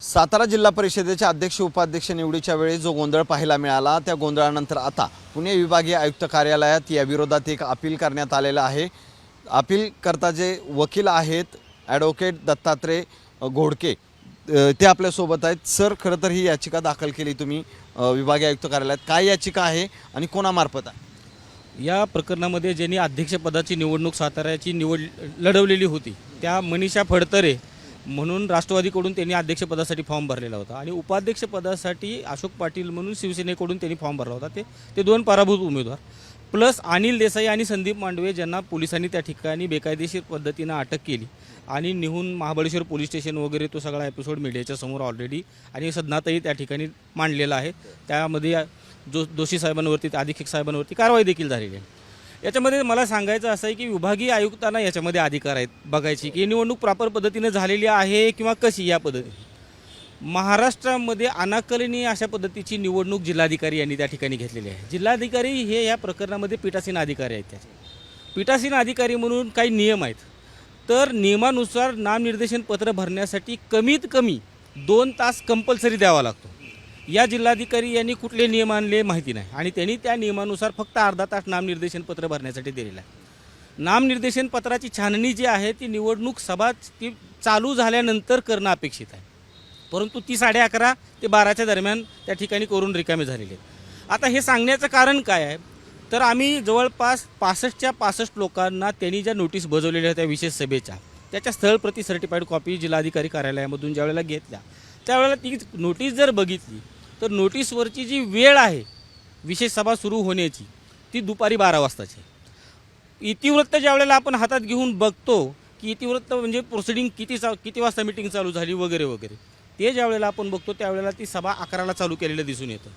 सातारा जिल्हा परिषदेच्या अध्यक्ष उपाध्यक्ष निवडीच्या वेळी जो गोंधळ पाहायला मिळाला त्या गोंधळानंतर आता पुणे विभागीय आयुक्त कार्यालयात या विरोधात एक अपील करण्यात आलेलं आहे। अपीलकर्ता जे वकील आहेत ॲडव्होकेट दत्तात्रय घोडके ते आपल्यासोबत आहेत। सर, खरं तर ही याचिका दाखल केली तुम्ही विभागीय आयुक्त कार्यालयात, काय याचिका आहे आणि कोणामार्फत आहे? या प्रकरणामध्ये ज्यांनी अध्यक्षपदाची निवडणूक साताऱ्याची लढवलेली होती त्या मनीषा फडतरे म्हणून राष्ट्रवादीकडून त्यांनी अध्यक्षपदासाठी फॉर्म भरलेला होता आणि उपाध्यक्षपदासाठी अशोक पाटील म्हणून शिवसेनेकडून त्यांनी फॉर्म भरला होता। ते दोन पराभूत उमेदवार प्लस अनिल देसाई आणि संदीप मांडवे ज्यांना पोलिसांनी त्या ठिकाणी बेकायदेशीर पद्धतीनं अटक केली आणि निहून महाबळेश्वर पोलीस स्टेशन वगैरे तो सगळा एपिसोड मीडियाच्या समोर ऑलरेडी आणि सदनातही त्या ठिकाणी मांडलेला आहे। त्यामध्ये दोषी साहेबांवरती अधीक्षक साहेबांवरती कारवाई देखील झालेली आहे। याच्यामध्ये मला सांगायचं असं आहे की विभागीय आयुक्तांना याच्यामध्ये अधिकार आहेत बघायची की निवडणूक प्रॉपर पद्धतीने झालेली आहे किंवा कशी। या पद्धतीने महाराष्ट्रामध्ये अनाकलनीय अशा पद्धतीची निवडणूक जिल्हाधिकारी यांनी त्या ठिकाणी घेतलेली आहे। जिल्हाधिकारी हे या प्रकरणामध्ये पीठासीन अधिकारी आहेत। त्याचे पीठासीन अधिकारी म्हणून काही नियम आहेत, तर नियमानुसार नामनिर्देशन पत्र भरण्यासाठी कमीत कमी 2 तास कंपल्सरी द्यावा लागतो। या जिल्हाधिकारी यांनी कुठले नियम आणले माहिती नाही आणि त्यांनी त्या नियमानुसार फक्त अर्धा तास नामनिर्देशन पत्र भरण्यासाठी दिलेलं आहे। नामनिर्देशन पत्राची छाननी जी आहे ती निवडणूक सभा ती चालू झाल्यानंतर करणं अपेक्षित आहे, परंतु ती 11:30 ते 12च्या दरम्यान त्या ठिकाणी करून रिकामे झालेले आहेत। आता हे सांगण्याचं कारण काय आहे, तर आम्ही जवळपास 65च्या 65 लोकांना त्यांनी ज्या नोटीस बजावलेल्या त्या विशेष सभेच्या त्याच्या स्थळप्रती सर्टिफाईड कॉपी जिल्हाधिकारी कार्यालयामधून ज्या वेळेला घेतल्या त्यावेळेला ती नोटीस जर बघितली तर नोटीसवरची जी वेळ आहे विशेष सभा सुरू होण्याची ती दुपारी 12 वाजताची। इतिवृत्त ज्या वेळेला आपण हातात घेऊन बघतो की इतिवृत्त म्हणजे प्रोसिडिंग किती वाजता मीटिंग चालू झाली वगैरे वगैरे, ते ज्या वेळेला आपण बघतो त्यावेळेला ती सभा 11ला चालू केलेलं दिसून येतं।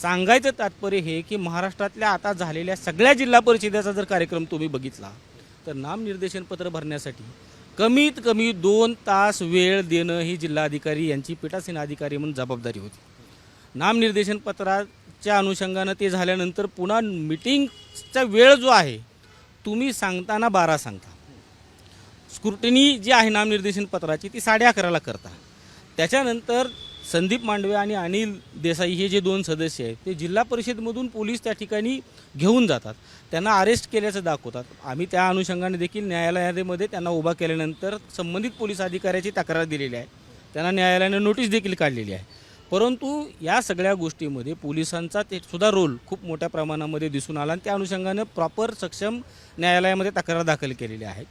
सांगायचं तात्पर्य हे की महाराष्ट्रातल्या आता झालेल्या सगळ्या जिल्हा परिषदेचा जर कार्यक्रम तुम्ही बघितला तर नामनिर्देशन पत्र भरण्यासाठी कमीत कमी 2 तास वेळ देणं ही जिल्हाधिकारी यांची पीठासीन अधिकारी म्हणून जबाबदारी होती। नामनिर्देशन पत्राच्या अनुषंगानं ते झाल्यानंतर पुन्हा मीटिंगचा वेळ जो आहे तुम्ही सांगताना 12 सांगता, स्क्रुटिनी जी आहे नामनिर्देशन पत्राची ती 11:30ला करता। त्याच्यानंतर संदीप मांडवे आणि अनिल देसाई हे जे 2 सदस्य आहेत ते जिल्हा परिषदमधून पोलीस त्या ठिकाणी घेऊन जातात, त्यांना अरेस्ट केल्याचं दाखवतात। आम्ही त्या अनुषंगाने देखील न्यायालयामध्ये त्यांना उभा केल्यानंतर संबंधित पोलीस अधिकाऱ्याची तक्रार दिलेली आहे, त्यांना न्यायालयाने नोटीस देखील काढलेली आहे। परंतु या सगळ्या गोष्टीमध्ये पोलिसांचा ते सुद्धा रोल खूप मोठ्या प्रमाणामध्ये दिसून आला आणि त्या अनुषंगाने प्रॉपर सक्षम न्यायालयामध्ये तक्रार दाखल केलेली आहे।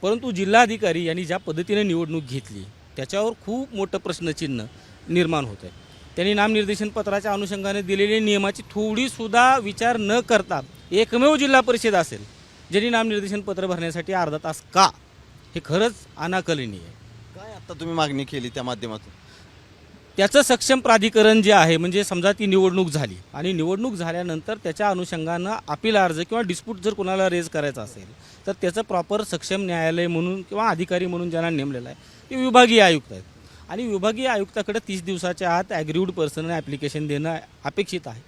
परंतु जिल्हाधिकारी यांनी ज्या पद्धतीने निवडणूक घेतली त्याच्यावर खूप मोठं प्रश्नचिन्ह निर्माण होत आहे। त्यांनी नामनिर्देशन पत्राच्या अनुषंगाने दिलेल्या नियमाची थोडीसुद्धा विचार न करता एकमेव जिल्हा परिषद असेल ज्यांनी नामनिर्देशन पत्र भरण्यासाठी अर्धा तास का, हे खरंच अनाकलनीय आहे। काय आता तुम्ही मागणी केली त्या माध्यमातून? त्याचं सक्षम प्राधिकरण जे आहे, म्हणजे समजा ती निवडणूक झाली आणि निवडणूक झाल्यानंतर त्याच्या अनुषंगानं अपील अर्ज किंवा डिस्प्यूट जर कोणाला रेज करायचा असेल तर त्याचं प्रॉपर सक्षम न्यायालय म्हणून किंवा अधिकारी म्हणून ज्यांना नेमलेलं आहे ते विभागीय आयुक्त आहेत आणि विभागीय आयुक्ताकडे 30 दिवसाच्या आत ॲग्रीवड पर्सनने ॲप्लिकेशन देणं अपेक्षित आहे।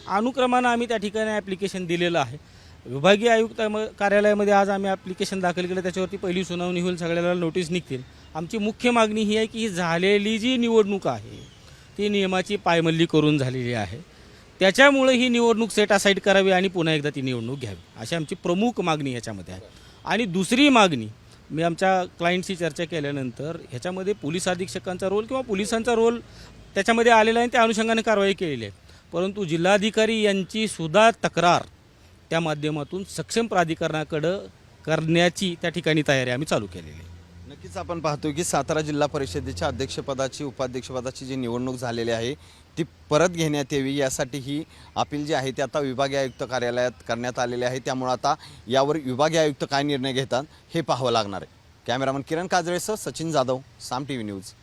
अनुक्रमानं आम्ही त्या ठिकाणी ॲप्लिकेशन दिलेलं आहे। विभागीय आयुक्त कार्यालयामध्ये आज आम्ही ॲप्लिकेशन दाखल केलं, त्याच्यावरती पहिली सुनावणी होईल, सगळ्याला नोटीस निघतील। आमची मुख्य मागणी ही आहे की ही झालेली जी निवडणूक आहे ती नियमाची पायमल्ली करून झालेली आहे, त्याच्यामुळे ही निवडणूक सेट असाईड करावी आणि पुन्हा एकदा ती निवडणूक घ्यावी अशी आमची प्रमुख मागणी याच्यामध्ये आहे। आणि दुसरी मागणी, मी आमच्या क्लायंटशी चर्चा केल्यानंतर ह्याच्यामध्ये पोलीस अधीक्षकांचा रोल किंवा पोलिसांचा रोल त्याच्यामध्ये आलेला आहे, त्या अनुषंगाने कारवाई केलेली आहे। परंतु जिल्हाधिकारी यांची सुद्धा तक्रार त्या माध्यमातून सक्षम प्राधिकरणाकडं करण्याची त्या ठिकाणी तयारी आम्ही चालू केलेली आहे। नक्कीच आपण पाहतो की सातारा जिल्हा परिषदेच्या अध्यक्षपदाची उपाध्यक्षपदाची जी निवडणूक झालेली आहे ती परत घेण्यात यावी यासाठी ही अपील जी आहे ती आता विभागीय आयुक्त कार्यालयात करण्यात आलेली आहे। त्यामुळे आता यावर विभागीय आयुक्त काय निर्णय घेतात हे पाहावं लागणार आहे। कॅमेरामन किरण काजळेसह सचिन जाधव, साम TV न्यूज।